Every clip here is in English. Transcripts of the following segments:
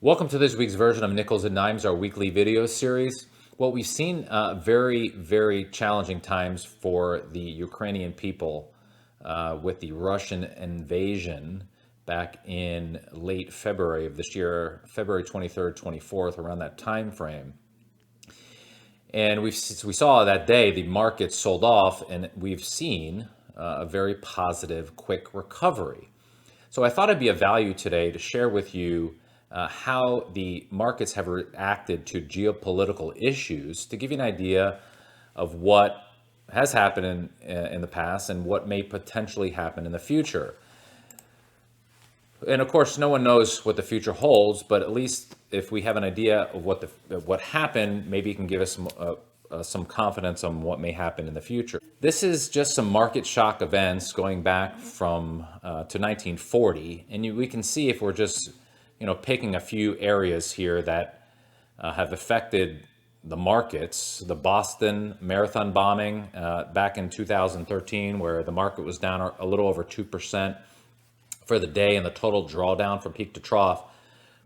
Welcome to this week's version of Nichols and Nimes, our weekly video series. Well, we've seen very challenging times for the Ukrainian people with the Russian invasion back in late February of this year, February 23rd, 24th, around that time frame. And we saw that day the market sold off, and we've seen a very positive, quick recovery. So I thought it'd be of value today to share with you how the markets have reacted to geopolitical issues, to give you an idea of what has happened in the past and what may potentially happen in the future. And of course, no one knows what the future holds, but at least if we have an idea of what happened, maybe it can give us some confidence on what may happen in the future. This is just some market shock events going back from to 1940, and we can see if we're just picking a few areas here that have affected the markets. The Boston Marathon bombing back in 2013, where the market was down a little over 2% for the day, and the total drawdown from peak to trough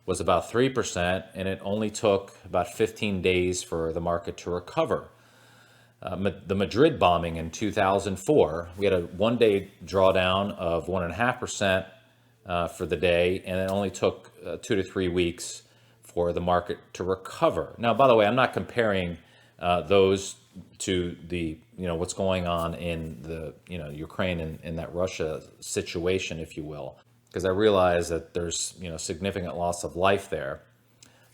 was about 3%, and it only took about 15 days for the market to recover. The Madrid bombing in 2004, we had a one-day drawdown of 1.5% for the day, and it only took 2 to 3 weeks for the market to recover. Now, by the way, I'm not comparing those to the what's going on in the Ukraine and that Russia situation, if you will, because I realize that there's significant loss of life there.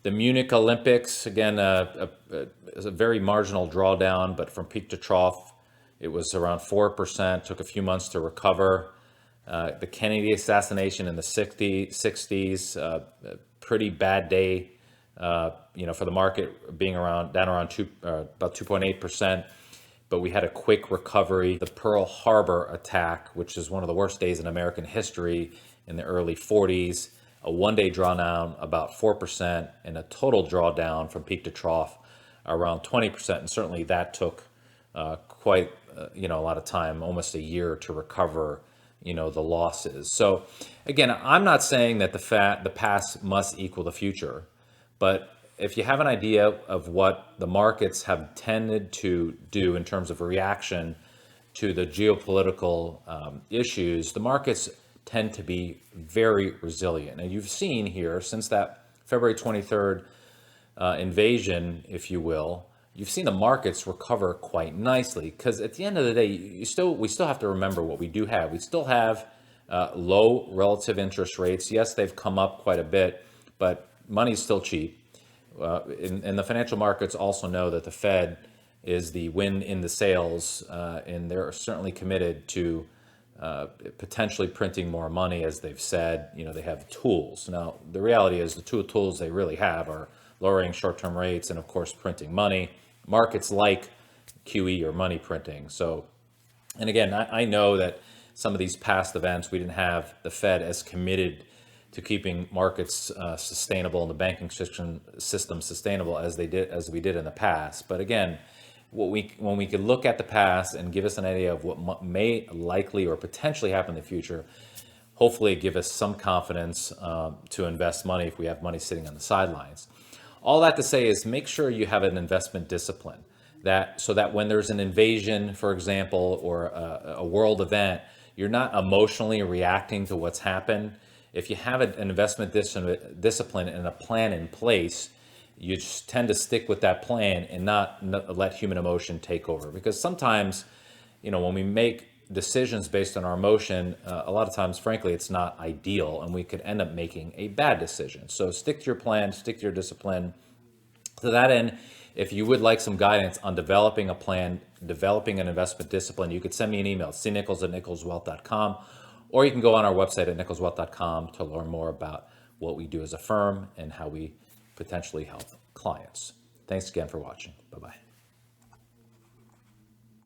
The Munich Olympics, again, is a very marginal drawdown, but from peak to trough, it was around 4%. Took a few months to recover. The Kennedy assassination in the 60s, pretty bad day, for the market being down around about 2.8%. But we had a quick recovery. The Pearl Harbor attack, which is one of the worst days in American history in the early 40s, a one-day drawdown about 4%, and a total drawdown from peak to trough around 20%. And certainly that took quite a lot of time, almost a year, to recover the losses. So again, I'm not saying that the past must equal the future, but if you have an idea of what the markets have tended to do in terms of reaction to the geopolitical issues, the markets tend to be very resilient. And you've seen here, since that February 23rd invasion, if you will, you've seen the markets recover quite nicely, because at the end of the day, we still have to remember what we do have. We still have low relative interest rates. Yes, they've come up quite a bit, but money's still cheap. And the financial markets also know that the Fed is the wind in the sails, and they're certainly committed to potentially printing more money, as they've said. They have tools. Now, the reality is the two tools they really have are lowering short-term rates and, of course, printing money. Markets like QE or money printing. So, and again, I know that some of these past events, we didn't have the Fed as committed to keeping markets sustainable and the banking system sustainable as we did in the past. But again, when we could look at the past and give us an idea of what may likely or potentially happen in the future, hopefully give us some confidence to invest money if we have money sitting on the sidelines. All that to say is, make sure you have an investment discipline, so that when there's an invasion, for example, or a world event, you're not emotionally reacting to what's happened. If you have an investment discipline and a plan in place, you just tend to stick with that plan and not let human emotion take over. Because sometimes, when we make decisions based on our emotion, a lot of times, frankly, it's not ideal, and we could end up making a bad decision. So stick to your plan, stick to your discipline. To that end, if you would like some guidance on developing a plan, developing an investment discipline, you could send me an email, cnichols@nicholswealth.com, or you can go on our website at nicholswealth.com to learn more about what we do as a firm and how we potentially help clients. Thanks again for watching. Bye-bye.